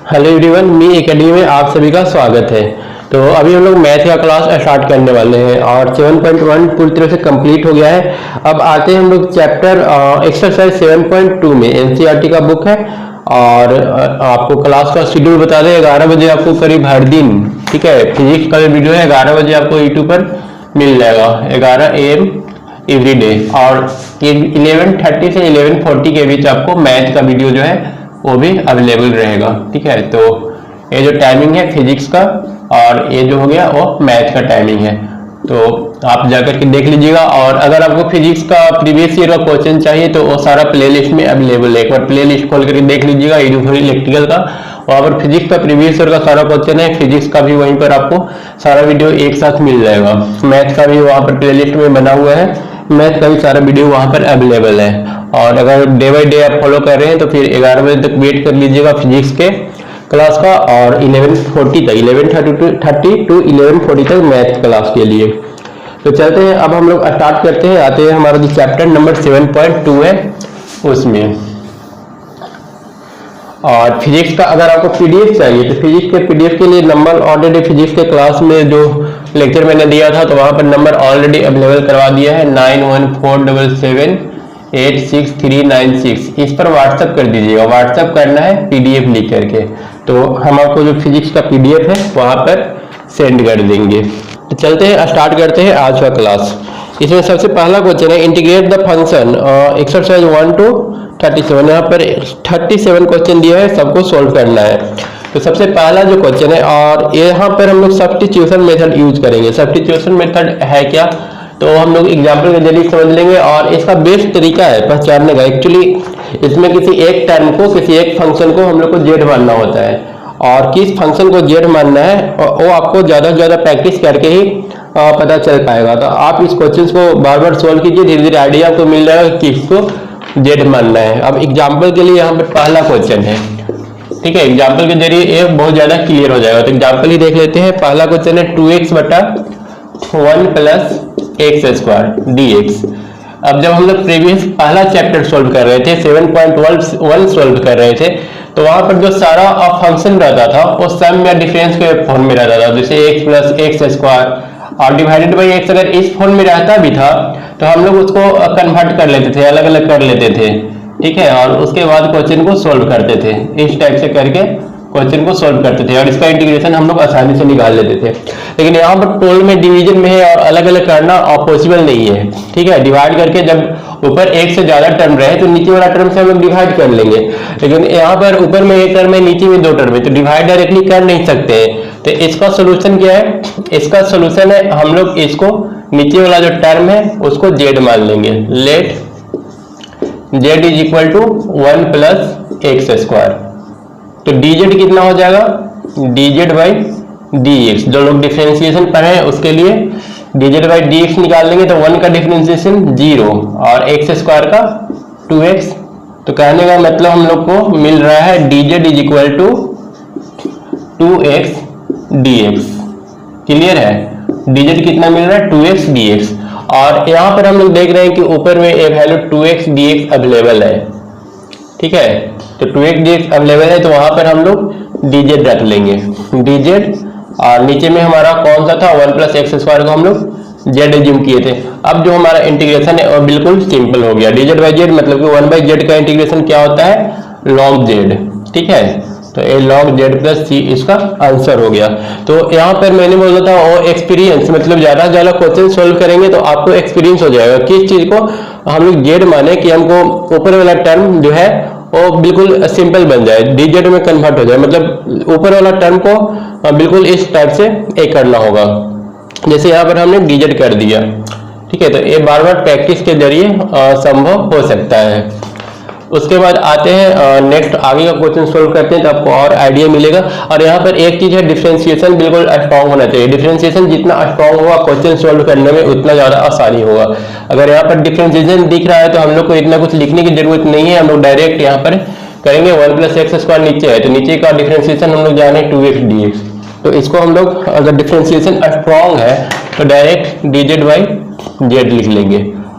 Hello everyone, मी academy में आप सभी का स्वागत है। तो अभी हम लोग मैथ का क्लास स्टार्ट करने वाले हैं और 7.1 पूरी तरह से कंप्लीट हो गया है। अब आते हैं हम लोग चैप्टर एक्सरसाइज 7.2 में। एनसीईआरटी का बुक है और आपको क्लास का शेड्यूल बता दें। 11 बजे आपको करीब हर दिन, ठीक है, फिजिक्स का वीडियो है 11 बजे आपको यूट्यूब पर मिल जाएगा, 11 AM एवरी डे। और 11:30 से 11:40 के बीच आपको मैथ का वीडियो जो है वो भी अवेलेबल रहेगा, ठीक है। तो ये जो टाइमिंग है फिजिक्स का और ये जो हो गया वो मैथ का टाइमिंग है, तो आप जाकर के देख लीजिएगा। और अगर आपको फिजिक्स का प्रीवियस ईयर का क्वेश्चन चाहिए तो वो सारा प्लेलिस्ट में अवेलेबल है, एक बार प्लेलिस्ट खोल करके देख लीजिएगा इलेक्ट्रिकल का। वहाँ पर फिजिक्स का प्रीवियस ईयर का सारा क्वेश्चन है, फिजिक्स का भी वहीं पर आपको सारा वीडियो एक साथ मिल जाएगा। मैथ का भी वहाँ पर प्लेलिस्ट में बना हुआ है, मैथ का भी सारा वीडियो वहाँ पर अवेलेबल है। और अगर डे बाय डे आप फॉलो कर रहे हैं तो फिर 11 बजे तक वेट कर लीजिएगा फिजिक्स के क्लास का और 11:40 तक 11:30 to 11:40 तक मैथ क्लास के लिए। तो चलते हैं, अब हम लोग स्टार्ट करते हैं। आते हैं हमारा जो चैप्टर नंबर 7.2 है उसमें। और फिजिक्स का अगर आपको पीडीएफ चाहिए तो फिजिक्स के पीडीएफ के लिए नंबर ऑलरेडी फिजिक्स के क्लास में जो लेक्चर मैंने दिया था तो वहां पर नंबर ऑलरेडी अवेलेबल करवा दिया है 9147786396। इस पर व्हाट्सएप कर दीजिएगा, व्हाट्सएप करना है पीडीएफ लिख करके, तो हम आपको जो फिजिक्स का पीडीएफ है वहां पर सेंड कर देंगे। तो चलते हैं, स्टार्ट करते हैं आज का क्लास। इसमें सबसे पहला क्वेश्चन है integrate the function exercise 1 to 37। यहाँ पर 37 क्वेश्चन दिया है, सबको सोल्व करना है। तो सबसे पहला जो क्वेश्चन है, और यहाँ पर हम लोग सब्स्टिट्यूशन मेथड यूज करेंगे। सब्स्टिट्यूशन मेथड है क्या, तो हम लोग एग्जाम्पल के जरिए समझ लेंगे। और इसका बेस्ट तरीका है पहचानने का, एक्चुअली इसमें किसी एक टर्म को, किसी एक फंक्शन को हम लोग को जेड मानना होता है, और किस फंक्शन को जेड मानना है वो आपको ज्यादा से ज्यादा प्रैक्टिस करके ही पता चल पाएगा। तो आप इस क्वेश्चन को बार बार सोल्व कीजिए, धीरे धीरे आइडिया आपको मिल जाएगा किसको जेड मानना है। अब एग्जाम्पल के लिए यहाँ पे पहला क्वेश्चन है, ठीक है, एग्जाम्पल के जरिए ये बहुत ज्यादा क्लियर हो जाएगा। तो एग्जाम्पल ही देख लेते हैं। पहला क्वेश्चन है 2x बटा 1 प्लस x² dx। अब जब हम लोग प्रीवियस पहला चैप्टर सोल्व कर रहे थे 7.1 सोल्व कर रहे थे तो वहां पर जो सारा फंक्शन रहता था वो सम या डिफरेंस के फॉर्म में रहता था, जैसे x प्लस x² और डिवाइडेड बाई x अगर इस फॉर्म में रहता भी था तो हम लोग उसको कन्वर्ट कर लेते थे, अलग अलग कर लेते थे, ठीक है, और उसके बाद क्वेश्चन को सोल्व करते थे। इस टाइप से करके क्वेश्चन को सोल्व करते थे और इसका इंटीग्रेशन हम लोग आसानी से निकाल लेते थे। लेकिन यहाँ पर टोल में डिवीजन में है और अलग अलग करना पॉसिबल नहीं है, ठीक है। डिवाइड करके जब ऊपर एक से ज्यादा टर्म रहे तो नीचे वाला टर्म से हम लोग डिवाइड कर लेंगे, लेकिन यहाँ पर ऊपर में एक टर्म है, नीचे में 2 टर्म है, तो डिवाइड डायरेक्टली कर नहीं सकते हैं। तो इसका सोल्यूशन क्या है, इसका सोल्यूशन है हम लोग इसको नीचे वाला जो टर्म है उसको जेड मान लेंगे। Let z is equal to 1 प्लस x²। तो dz कितना हो जाएगा, dz बाई dx। जो लोग डिफरेंशिएशन पढ़े हैं उसके लिए dz बाई dx निकाल लेंगे तो 1 का डिफरेंशिएशन 0 और x² का 2x। तो कहने का मतलब हम लोग को मिल रहा है dz is equal to 2x dx। Clear है, dz कितना मिल रहा है 2x dx। और यहाँ पर हम लोग देख रहे हैं कि ऊपर में एक वैल्यू 2x dx अवेलेबल है, ठीक है। तो 2x dx अवेलेबल है तो वहां पर हम लोग dz रख लेंगे, dz। और नीचे में हमारा कौन सा था 1 प्लस x² को हम लोग z एज्यूम किए थे। अब जो हमारा इंटीग्रेशन है वो बिल्कुल सिंपल हो गया। dz बाई z मतलब कि 1 बाई z का इंटीग्रेशन क्या होता है, log z, ठीक है। तो ये log z प्लस c इसका आंसर हो गया। तो यहाँ पर मैंने बोला था वो एक्सपीरियंस, मतलब ज्यादा से ज्यादा क्वेश्चन सोल्व करेंगे तो आपको एक्सपीरियंस हो जाएगा किस चीज को हम लोग जेड माने कि हमको ऊपर वाला टर्म जो है वो बिल्कुल सिंपल बन जाए, dz में कन्वर्ट हो जाए, मतलब ऊपर वाला टर्म को बिल्कुल इस टाइप से एक करना होगा, जैसे यहाँ पर हमने dz कर दिया, ठीक है। तो ये बार बार प्रैक्टिस के जरिए संभव हो सकता है। उसके बाद आते हैं नेक्स्ट आगे का क्वेश्चन सोल्व करते हैं तो आपको और आइडिया मिलेगा। और यहाँ पर एक चीज है, डिफरेंशिएशन बिल्कुल स्ट्रांग होना चाहिए। डिफरेंशिएशन जितना स्ट्रांग होगा क्वेश्चन सोल्व करने में उतना ज्यादा आसानी होगा। अगर यहाँ पर डिफरेंशिएशन दिख रहा है तो हम लोग को इतना कुछ लिखने की जरूरत नहीं है, हम लोग डायरेक्ट यहाँ पर करेंगे। 1 प्लस x² नीचे है तो नीचे का डिफरेंशिएशन हम लोग जाने 2x dx। तो इसको हम लोग अगर डिफरेंशिएशन स्ट्रांग है तो डायरेक्ट dz बाई z लिख लेंगे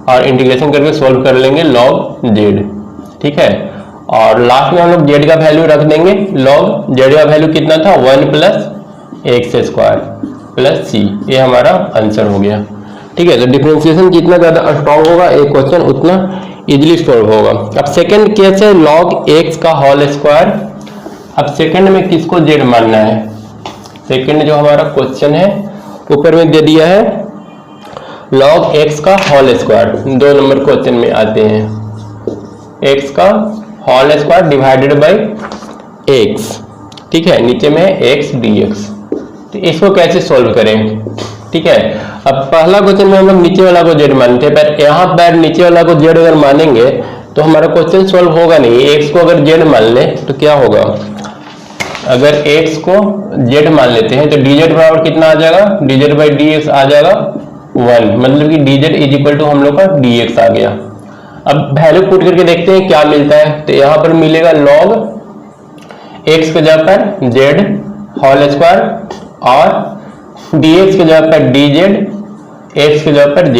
और इंटीग्रेशन करके सोल्व कर लेंगे log z, ठीक है। और लास्ट में हम लोग जेड का वैल्यू रख देंगे। लॉग जेड का वैल्यू कितना था 1 plus x square plus c, ये हमारा आंसर हो गया। ठीक है, तो डिफरेंशिएशन जितना ज्यादा स्ट्रॉन्ग होगा एक क्वेश्चन उतना इजिली सॉल्व होगा। अब सेकंड केस है लॉग एक्स का होल स्क्वायर। अब सेकंड में किसको जेड मानना है? सेकंड जो हमारा क्वेश्चन है ऊपर में दे दिया है लॉग एक्स का होल स्क्वायर, 2 नंबर क्वेश्चन में आते हैं एक्स का whole square divided by x. ठीक है, नीचे में एक्स डी एक्स। तो इसको कैसे सॉल्व करें? ठीक है, अब पहला क्वेश्चन में हम लोग नीचे वाला को जेड मानते हैं, पर यहाँ पर नीचे वाला को जेड अगर मानेंगे तो हमारा क्वेश्चन सॉल्व होगा नहीं। एक्स को अगर जेड मान ले तो क्या होगा? अगर एक्स को जेड मान लेते हैं तो डी जेड बराबर कितना आ जाएगा? D Z by D X आ जाएगा 1, मतलब कि D Z is equal to हम लोग का डी एक्स आ गया। अब वैल्यू पुट करके देखते हैं क्या मिलता है। तो यहाँ पर मिलेगा लॉग एक्स के जगह पर जेड होल स्क्वायर और dx के जगह पर dz, x के जगह पर z।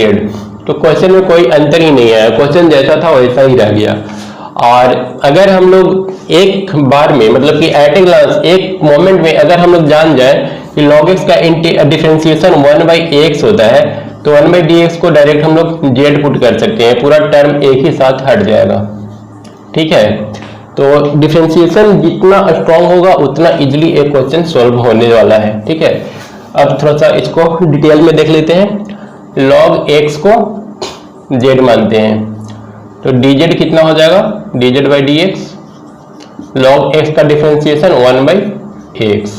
तो क्वेश्चन में कोई अंतर ही नहीं आया, क्वेश्चन जैसा था वैसा ही रह गया। और अगर हम लोग एक बार में मतलब कि एट ए ग्लांस एक मोमेंट में अगर हम लोग जान जाए कि log x का डिफरेंशिएशन 1/x होता है तो 1/dx को डायरेक्ट हम लोग z पुट कर सकते हैं, पूरा टर्म एक ही साथ हट जाएगा। ठीक है, तो डिफरेंशिएशन जितना स्ट्रॉन्ग होगा उतना इजिली एक क्वेश्चन सॉल्व होने वाला है। ठीक है, अब थोड़ा सा इसको डिटेल में देख लेते हैं। log x को z मानते हैं तो dz कितना हो जाएगा? dz by dx। log x का डिफरेंशिएशन 1/x,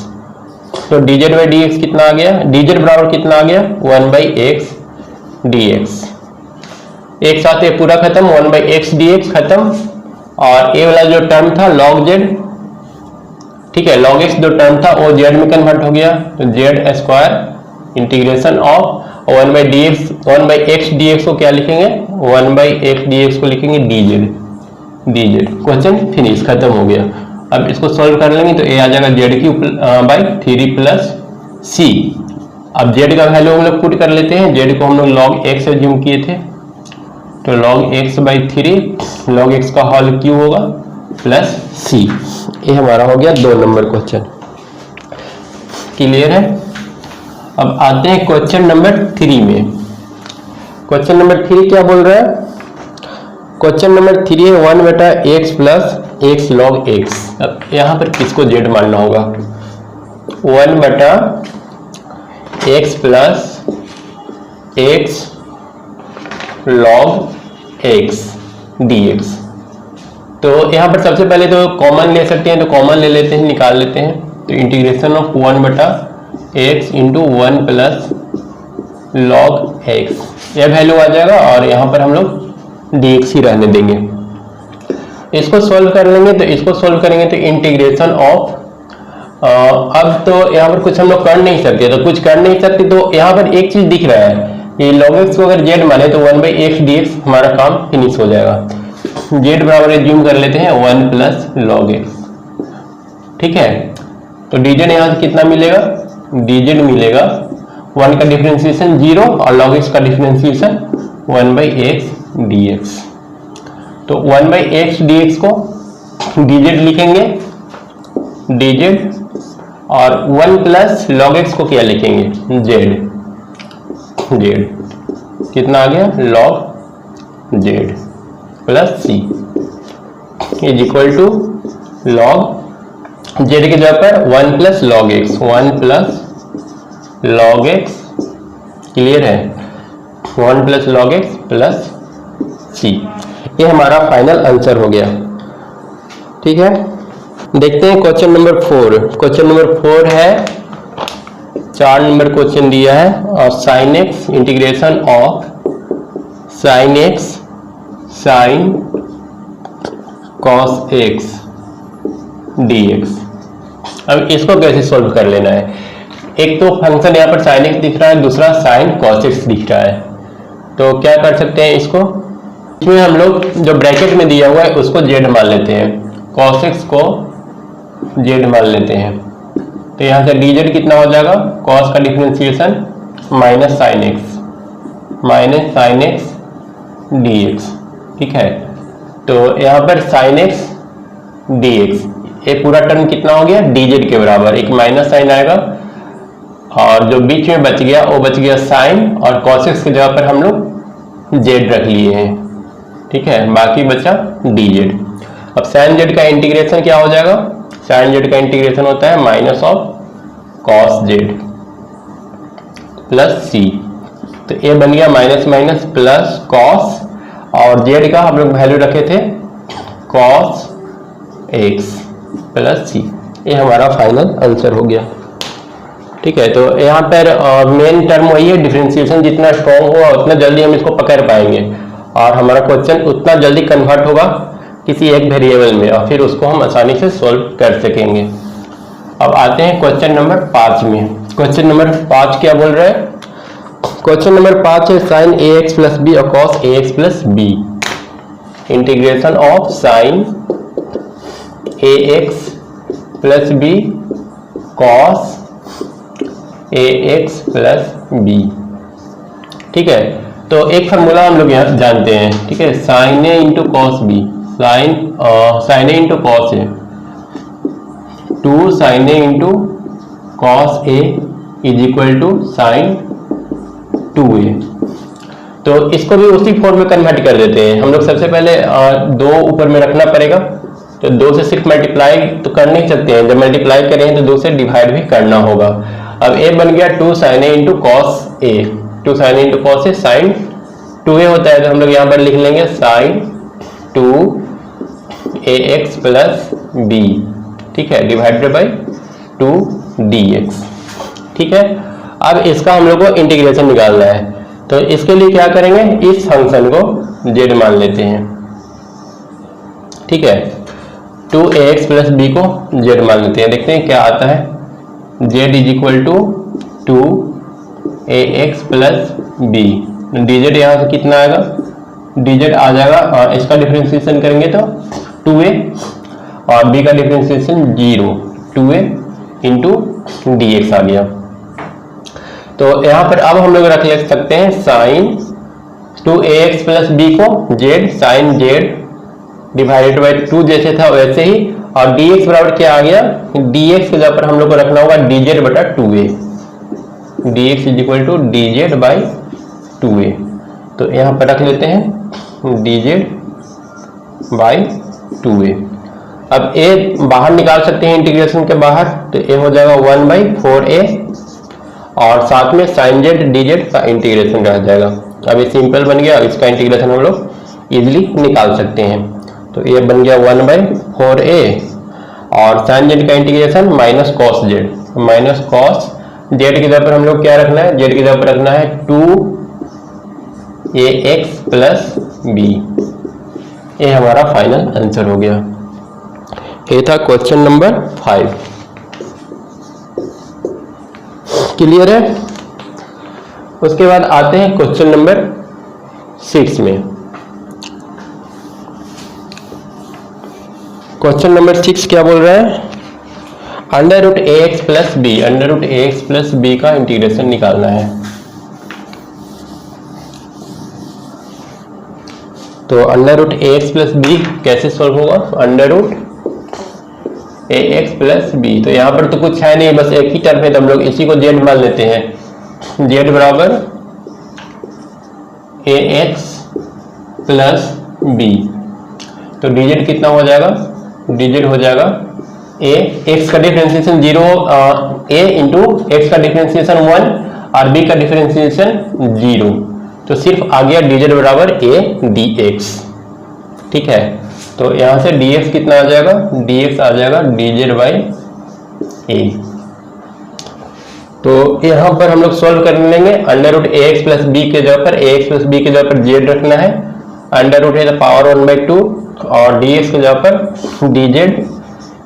तो dz बाई dx कितना आ गया? dz बराबर कितना आ गया? 1/x dx। एक साथ ये पूरा खत्म, 1/x dx खत्म। और ये वाला जो टर्म था log z, ठीक है, log x जो टर्म था वो z में कन्वर्ट हो गया, तो z square integration of 1/x dx को क्या लिखेंगे? 1/x dx को लिखेंगे dz। क्वेश्चन फिनिश, खत्म हो गया। अब इसको सॉल्व कर लेंगे तो ये आ जाएगा z³ + 3 + c। अब z का वैल्यू हम लोग पुट कर लेते हैं। z को हम लोग log x एज्यूम किए थे, तो log x/3 log x का होल क्यूब होगा प्लस c। ये हमारा हो गया 2 नंबर क्वेश्चन। क्लियर है? अब आते हैं क्वेश्चन नंबर 3 में। क्वेश्चन नंबर 3 क्या बोल रहा है? क्वेश्चन नंबर 3 है 1/x + x log x। अब यहाँ पर किसको z मानना होगा? 1/x + x log x dx। तो यहाँ पर सबसे पहले तो कॉमन ले सकते हैं, तो कॉमन ले लेते हैं, निकाल लेते हैं। तो integration of 1/x × 1 + log x, यह वैल्यू आ जाएगा और यहाँ पर हम लोग dx ही रहने देंगे। इसको सॉल्व कर लेंगे, तो इसको सॉल्व करेंगे तो इंटीग्रेशन ऑफ अब तो यहाँ पर कुछ हम लोग कर नहीं सकते, तो कुछ कर नहीं सकते तो यहाँ पर एक चीज दिख रहा है कि log x को अगर z माने तो 1/x dx हमारा काम फिनिश हो जाएगा। z बराबर एज्यूम कर लेते हैं 1 + log x। ठीक है, तो dz यहाँ से कितना मिलेगा? dz मिलेगा 1 का डिफरेंशिएशन 0 और log x का डिफरेंशिएशन 1/x dx। तो 1/x dx को dz लिखेंगे dz, और 1 + log x को क्या लिखेंगे? z कितना आ गया? log z plus c is equal to log z के जगह पर 1 + log x, 1 + log x। Clear है? 1 + log x प्लस c, ये हमारा फाइनल आंसर हो गया। ठीक है, देखते हैं क्वेश्चन नंबर 4। क्वेश्चन नंबर 4 है 4 नंबर क्वेश्चन दिया है और sin x integration of sin x sin cos x dx। अब इसको कैसे सॉल्व कर लेना है? एक तो फंक्शन यहाँ पर sin x दिख रहा है, दूसरा sin cos x दिख रहा है। तो क्या कर सकते हैं इसको? इसमें हम लोग जो ब्रैकेट में दिया हुआ है उसको z मान लेते हैं, cos x को z मान लेते हैं। तो यहाँ से dz कितना हो जाएगा? cos का differentiation minus sin x dx। ठीक है, तो यहाँ पर sin x dx। ये पूरा टर्म कितना हो गया, dz के बराबर, एक माइनस साइन आएगा और जो बीच में बच गया वो बच गया साइन, और cos x की जगह पर हम लोग z रख लिए हैं, ठीक है, बाकी बचा dz। अब साइन z का इंटीग्रेशन क्या हो जाएगा, साइन z का इंटीग्रेशन होता है minus of cos z plus c। तो ये बन गया माइनस माइनस प्लस cos, और z का हम लोग वैल्यू रखे थे cos x प्लस c। ये हमारा फाइनल आंसर हो गया, ठीक है। तो यहाँ पर मेन टर्म वही है, डिफरेंशिएशन जितना स्ट्रॉन्ग होगा उतना जल्दी हम इसको पकड़ पाएंगे और हमारा क्वेश्चन उतना जल्दी कन्वर्ट होगा किसी एक वेरिएबल में, और फिर उसको हम आसानी से सॉल्व कर सकेंगे। अब आते हैं क्वेश्चन नंबर 5 में। क्वेश्चन नंबर 5 क्या बोल रहा है, क्वेश्चन नंबर 5 है साइन ax प्लस बी और cos ax plus b. Integration of sine ax plus b cos ax plus b, ठीक है। तो एक फार्मूला हम लोग यहाँ जानते हैं, ठीक है, sine a into cos b, sine a into cos a, 2 sine a into cos a is equal to sine 2a। तो इसको भी उसी फॉर्म में कन्वर्ट कर देते हैं हम लोग। सबसे पहले 2 ऊपर में रखना पड़ेगा, तो 2 से सिर्फ मल्टीप्लाई तो कर नहीं सकते हैं, जब मल्टीप्लाई करेंगे तो 2 से डिवाइड भी करना होगा। अब a बन गया 2 sine a into cos a, 2 sine a into cos A sign 2a होता है, तो हम लोग यहाँ पर लिख लेंगे साइन 2ax प्लस b, ठीक है, डिवाइडेड बाई 2dx, ठीक है। अब इसका हम लोग को इंटीग्रेशन निकालना है, तो इसके लिए क्या करेंगे, इस फंक्शन को z मान लेते हैं, ठीक है, 2ax प्लस b को z मान लेते हैं। देखते हैं क्या आता है, z is equal to 2ax plus b, dz यहाँ से कितना आएगा, dz आ जाएगा, इसका डिफरेंशिएशन करेंगे तो 2a और b का डिफरेंशिएशन 0, 2a इंटू dx आ गया। तो यहाँ पर अब हम लोग रख ले सकते हैं साइन 2ax प्लस b को z sine z divided by 2 जैसे था वैसे ही, और dx बराबर क्या आ गया, dx के जगह पर हम लोग को रखना होगा dz बटा 2a, dx is equal to dz by 2a। तो यहाँ पर रख लेते हैं dz बाई 2a। अब a बाहर निकाल सकते हैं इंटीग्रेशन के बाहर, तो a हो जाएगा 1/4a, और साथ में साइन जेड dz का इंटीग्रेशन रह जाएगा। अब ये सिंपल बन गया, इसका इंटीग्रेशन हम लोग इजीली निकाल सकते हैं। तो ये बन गया 1/4a, और साइन जेड का integration minus cos Z, minus cos Z की जगह पर हम लोग क्या रखना है, जेड की जगह पर रखना है 2ax प्लस b। ये हमारा फाइनल आंसर हो गया। ये था क्वेश्चन नंबर 5। क्लियर है। उसके बाद आते हैं क्वेश्चन नंबर 6 में। क्वेश्चन नंबर 6 क्या बोल रहा है, under root A X plus B, under root A X plus B का इंटीग्रेशन निकालना है। तो under root A X plus B कैसे सॉल्व होगा, under root A X plus B. तो यहाँ पर तो कुछ है नहीं, बस एक ही टर्म है, तो हम लोग इसी को जेड मान लेते हैं। जेड बराबर ए एक्स प्लस बी, तो डीजेड कितना हो जाएगा, डीजेड हो जाएगा ए एक्स का डिफरेंशिएशन 0, ए इंटू एक्स का डिफरेंशिएशन 1 और बी का डिफरेंशिएशन 0, तो सिर्फ आ गया डीजेड बराबर ए डी एक्स। ठीक है, तो यहां से dx कितना आ जाएगा, dx आ जाएगा dz बाई ए। तो यहां पर हम लोग सॉल्व कर लेंगे। Under root A X plus B के जगह पर ए एक्स प्लस बी के जगह पर z रखना है, अंडर रूट है तो पावर 1/2 और dx के जगह पर dz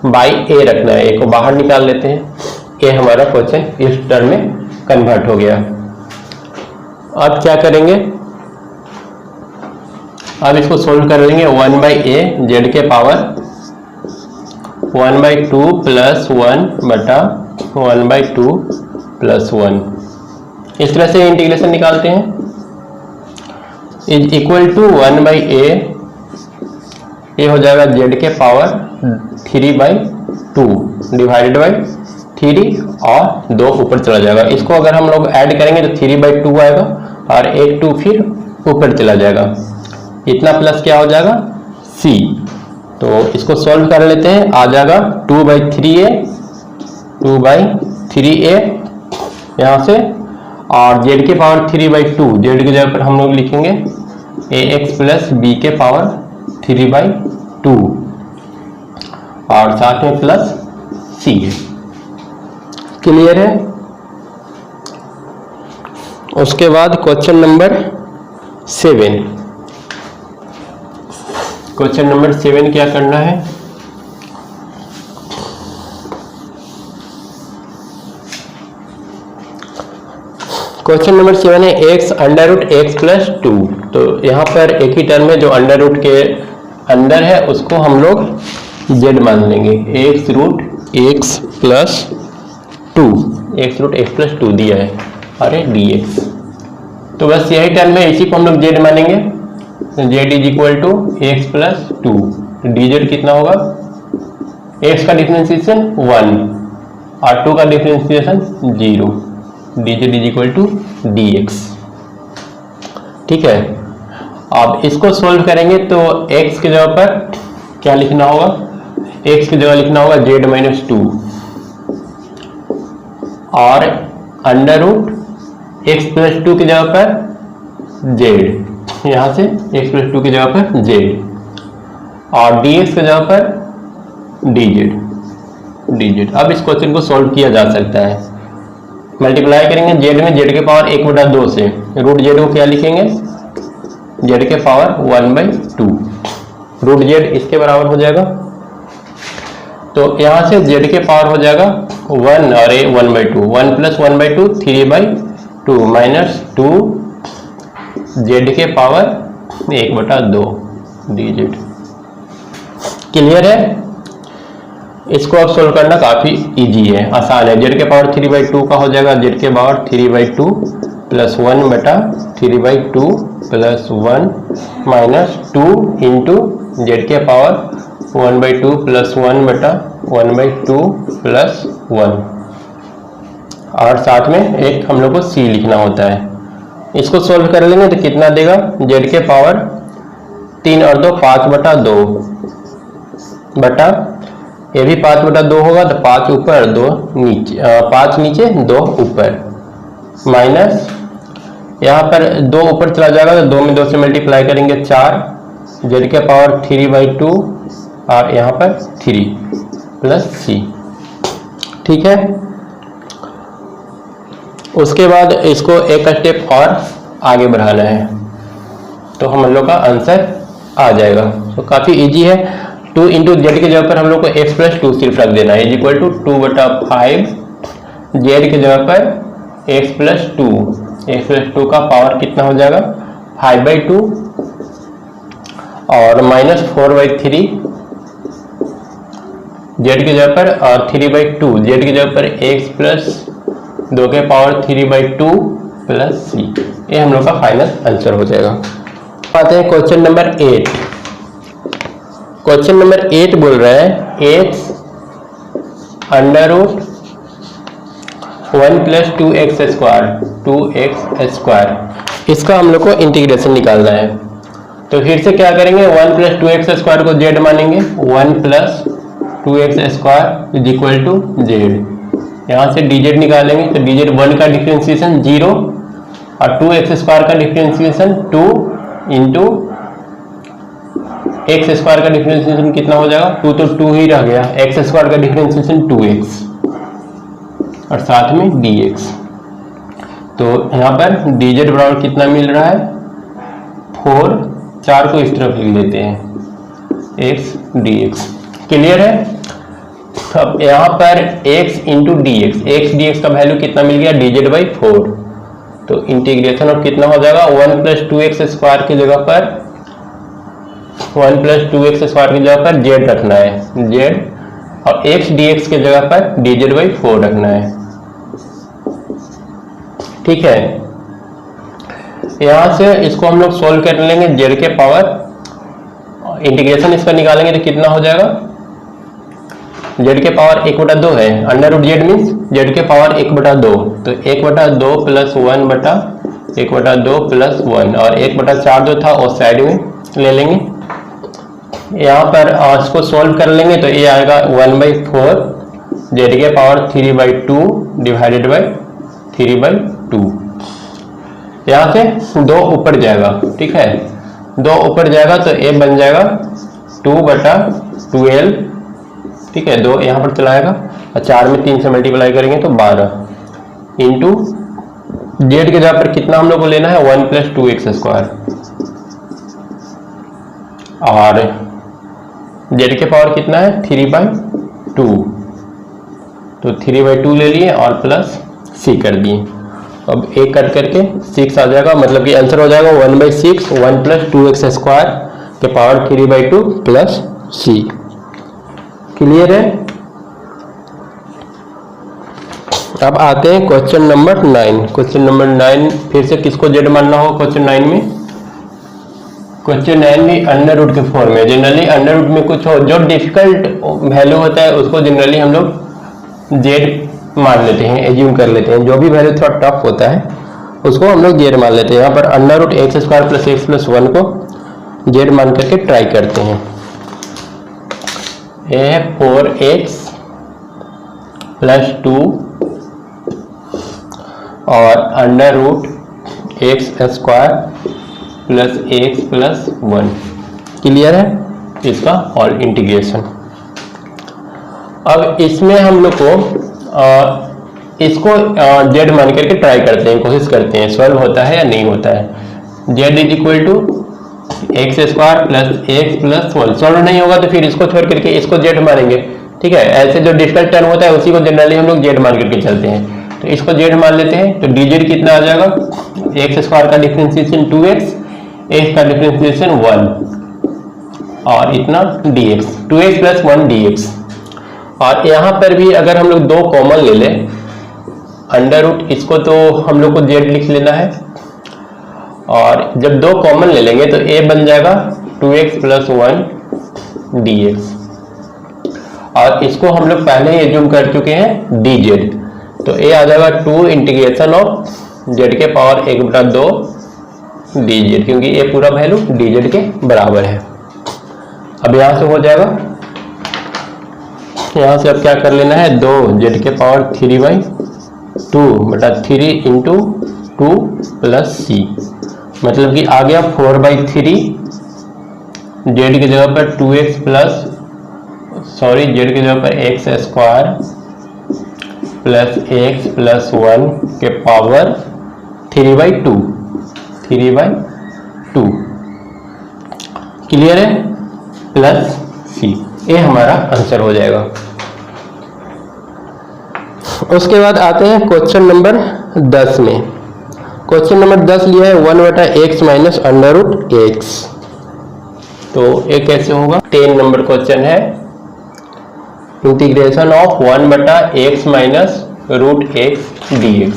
बाई ए रखना है। ए को बाहर निकाल लेते हैं, ए हमारा क्वेश्चन इस टर्म में कन्वर्ट हो गया। अब क्या करेंगे, अब इसको सोल्व कर लेंगे। 1/a जेड के पावर 1/2 प्लस 1 बटा 1/2 प्लस 1, इस तरह से इंटीग्रेशन निकालते हैं। इज इक्वल टू 1/a, ये हो जाएगा जेड के पावर 3/2 डिवाइडेड बाई 3 और 2 ऊपर चला जाएगा। इसको अगर हम लोग ऐड करेंगे तो 3/2 आएगा और एक 2 फिर ऊपर चला जाएगा। इतना प्लस क्या हो जाएगा c। तो इसको सॉल्व कर लेते हैं। आ जाएगा 2/3a यहाँ से, और z के पावर 3/2 z की जगह पर हम लोग लिखेंगे ax प्लस b के पावर 3/2 और साथ में प्लस c है। क्लियर है। उसके बाद क्वेश्चन नंबर 7। क्वेश्चन नंबर 7 क्या करना है, क्वेश्चन नंबर 7 है x √x प्लस 2। तो यहाँ पर एक ही टर्म है जो अंडर रूट के अंदर है, उसको हम लोग z मान लेंगे। x√x प्लस 2, x√x प्लस 2 दिया है, अरे dx। तो बस यही टर्म है, इसी को हम लोग z मानेंगे। z is equal to x plus 2, dz कितना होगा, x का डिफरेंशिएशन 1 और 2 का differentiation 0, dz is equal to dx। ठीक है। अब इसको सोल्व करेंगे तो x की जगह पर क्या लिखना होगा, x की जगह लिखना होगा z-2 और अंडर रूट x प्लस 2 की जगह पर z, यहाँ से x प्लस 2 की जगह पर z और dx की जगह पर dz। अब इस क्वेश्चन को सॉल्व किया जा सकता है। मल्टीप्लाई करेंगे z में z के पावर 1/2 से, रूट z को क्या लिखेंगे, z के पावर 1/2, रूट z इसके बराबर हो जाएगा। तो यहाँ से z के पावर हो जाएगा 1 और ये 1/2, 1 प्लस 1/2 3/2 माइनस 2 z के पावर 1/2 dz। क्लियर है। इसको अब सोल्व करना काफी इजी है, आसान है। z के पावर 3/2 का हो जाएगा z के power 3/2 plus 1/3/2 plus 1 minus 2 into z के पावर 1/2 प्लस 1/1/2 प्लस 1 और साथ में एक हम लोग को c लिखना होता है। इसको सोल्व कर लेंगे तो कितना देगा, z के पावर 3 और 2 5/2 बटा, ये भी 5/2 होगा तो 5 ऊपर 2 नीचे, 5 नीचे 2 ऊपर, माइनस यहाँ पर 2 ऊपर चला जाएगा तो 2 में 2 से मल्टीप्लाई करेंगे 4, z के पावर 3/2 और यहाँ पर 3 प्लस c। ठीक है। उसके बाद इसको एक स्टेप और आगे बढ़ाना है तो हम लोग का आंसर आ जाएगा। तो काफी इजी है। 2 इंटू जेड की जगह पर हम लोग को x प्लस 2 सिर्फ रख देना है, इज इक्वल टू 2/5 जेड की जगह पर x प्लस 2 का पावर कितना हो जाएगा 5/2 और माइनस 4/3 जेड की जगह पर और 3/2 जेड की जगह पर x प्लस 2 के पावर 3/2 प्लस c। ये हम लोग का फाइनल आंसर हो जाएगा। आते हैं क्वेश्चन नंबर 8। क्वेश्चन नंबर 8 बोल रहा है x under root 1 plus 2x²। इसका हम लोग को इंटीग्रेशन निकालना है। तो फिर से क्या करेंगे, 1 प्लस 2x² को z मानेंगे, 1 plus 2x² is equal to z। यहाँ से dz निकालेंगे तो dz 1 का डिफरेंशिएशन 0 और 2x² का डिफरेंशिएशन 2 इंटू x² का डिफरेंशिएशन कितना हो जाएगा, 2 तो 2 ही रह गया, x² का डिफरेंशिएशन 2x और साथ में dx। तो यहाँ पर dz बराबर कितना मिल रहा है 4, 4 को इस तरफ लिख देते हैं x dx। क्लियर है। अब यहाँ पर x into dx, x dx का वैल्यू कितना मिल गया dz/4। तो इंटीग्रेशन ऑफ कितना हो जाएगा 1 प्लस 2x² की जगह पर 1 प्लस 2x² की जगह पर z रखना है z और x dx की जगह पर dz/4 रखना है। ठीक है। यहाँ से इसको हम लोग सोल्व कर लेंगे z के पावर, इंटीग्रेशन इसका निकालेंगे तो कितना हो जाएगा जेड के पावर 1/2 है, under root z means z के पावर 1/2, तो 1/2 प्लस 1/2 प्लस 1 और 1/4 जो था उस साइड में ले लेंगे। यहाँ पर इसको सोल्व कर लेंगे तो ये आएगा 1/4 जेड के पावर 3/2 डिवाइडेड बाई 3/2। यहाँ से 2 ऊपर जाएगा, ठीक है, 2 ऊपर जाएगा तो ये बन जाएगा 2/12, ठीक है, 2 यहाँ पर चलाएगा और 4 में 3 से मल्टीप्लाई करेंगे तो 12 इंटू जेड के जगह पर कितना हम लोग को लेना है 1 + 2x², और जेड के पावर कितना है 3/2, तो 3/2 ले लिए और प्लस c कर दिए। अब एक कट करके 6 आ जाएगा, मतलब कि आंसर हो जाएगा 1/6 1 + 2x² के पावर 3/2 प्लस c। क्लियर है। अब आते हैं क्वेश्चन नंबर 9। क्वेश्चन नंबर 9 फिर से किसको जेड मानना होगा क्वेश्चन 9 में? क्वेश्चन 9 भी अंडर रूट के फॉर्म में। जनरली अंडर रूट में कुछ हो जो डिफिकल्ट वैल्यू होता है उसको जनरली हम लोग जेड मान लेते हैं, एज्यूम कर लेते हैं। जो भी वैल्यू थोड़ा टफ होता है उसको हम लोग जेड मान लेते हैं। यहाँ पर अंडर रूट x² + x + 1 को जेड मान करके ट्राई करते हैं। ये है 4x + 2 और under root x² + x + 1। Clear है इसका ऑल इंटीग्रेशन। अब इसमें हम लोग को इसको जेड मान करके ट्राई करते हैं, कोशिश करते हैं सॉल्व होता है या नहीं होता है। Z = x² + x + 1। सॉल्व नहीं होगा तो फिर इसको छोड़ करके इसको जेड मानेंगे, ठीक है। ऐसे जो डिफिकल्ट टर्म होता है उसी को जनरली हम लोग जेड मान करके चलते हैं। तो इसको जेड मान लेते हैं तो dz कितना आ जाएगा, x² का डिफरेंशिएशन 2x, x का डिफरेंशिएशन 1 और इतना dx, 2x + 1 dx। और यहाँ पर भी अगर हम लोग 2 कॉमन ले लें अंडर रूट, इसको तो हम लोग को जेड लिख लेना है, और जब 2 कॉमन ले लेंगे तो a बन जाएगा 2x + 1 dx, और इसको हम लोग पहले ही एज्यूम कर चुके हैं dz, तो a आ जाएगा 2 इंटीग्रेशन ऑफ z के पावर 1/2 dz, क्योंकि ये पूरा वैल्यू dz के बराबर है। अब यहाँ से हो जाएगा, यहाँ से अब क्या कर लेना है 2 z के पावर 3/2/3 इंटू 2 प्लस c, मतलब कि आ गया 4/3 z की जगह पर 2x प्लस z की जगह पर x² प्लस x + 1 के पावर 3/2। क्लियर है, प्लस c, ये हमारा आंसर हो जाएगा। उसके बाद आते हैं क्वेश्चन नंबर 10 में। क्वेश्चन नंबर 10 लिया है 1/x - √x, तो ये कैसे होगा? 10 नंबर क्वेश्चन है, integration of 1/x - √x dx।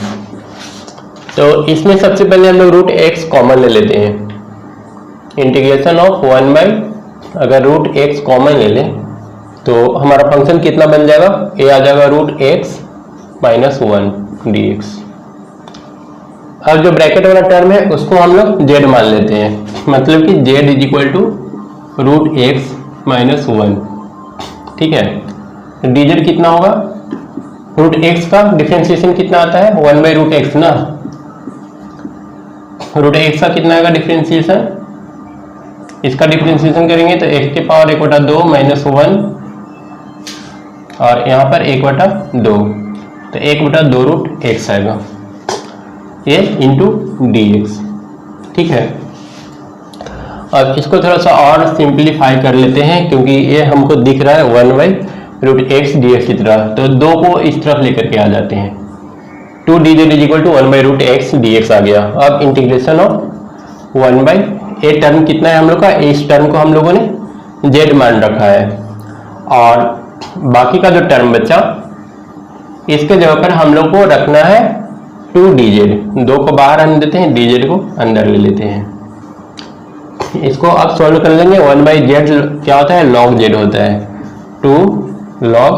तो इसमें सबसे पहले हम लोग √x कॉमन ले लेते हैं। इंटीग्रेशन ऑफ अगर √x कॉमन ले लें तो हमारा फंक्शन कितना बन जाएगा, ये आ जाएगा √x - 1 dx। अब जो ब्रैकेट वाला टर्म है उसको हम लोग z मान लेते हैं, मतलब कि z = √x - 1, ठीक है। dz कितना होगा, √x का डिफरेंशिएशन कितना आता है 1/√x ना, √x का कितना आएगा डिफरेंशिएशन, इसका डिफरेंशिएशन करेंगे तो x के पावर 1/2 - 1 और यहाँ पर 1/2, तो 1/2√x आएगा, ये इंटू dx, ठीक है। अब इसको थोड़ा सा और सिंप्लीफाई कर लेते हैं, क्योंकि ये हमको दिख रहा है 1/√x dx की तरह, तो 2 को इस तरफ लेकर के आ जाते हैं। 2dz = 1/√x dx आ गया। अब इंटीग्रेशन ऑफ 1/a टर्म कितना है हम लोग का, इस टर्म को हम लोगों ने z मान रखा है, और बाकी का जो टर्म बचा इसके जगह पर हम लोग को रखना है 2dz। 2 को बाहर आने देते हैं, dz को अंदर ले लेते हैं। इसको अब सॉल्व कर लेंगे। 1/z क्या होता है, log z होता है, 2 log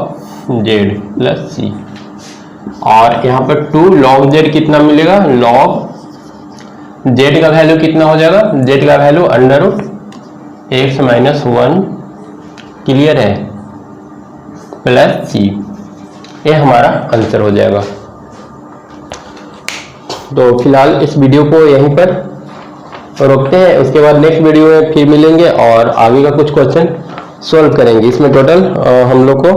z प्लस सी, और यहाँ पर 2 log z कितना मिलेगा, log z का वैल्यू कितना हो जाएगा, z का value under root x minus 1, clear है, प्लस सी। ये हमारा आंसर हो जाएगा। तो फिलहाल इस वीडियो को यहीं पर रोकते हैं, उसके बाद नेक्स्ट वीडियो में फिर मिलेंगे और आगे का कुछ क्वेश्चन सॉल्व करेंगे। इसमें टोटल हम लोग को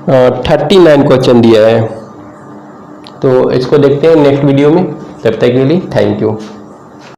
39 क्वेश्चन दिया है, तो इसको देखते हैं नेक्स्ट वीडियो में। तब तक के लिए थैंक यू।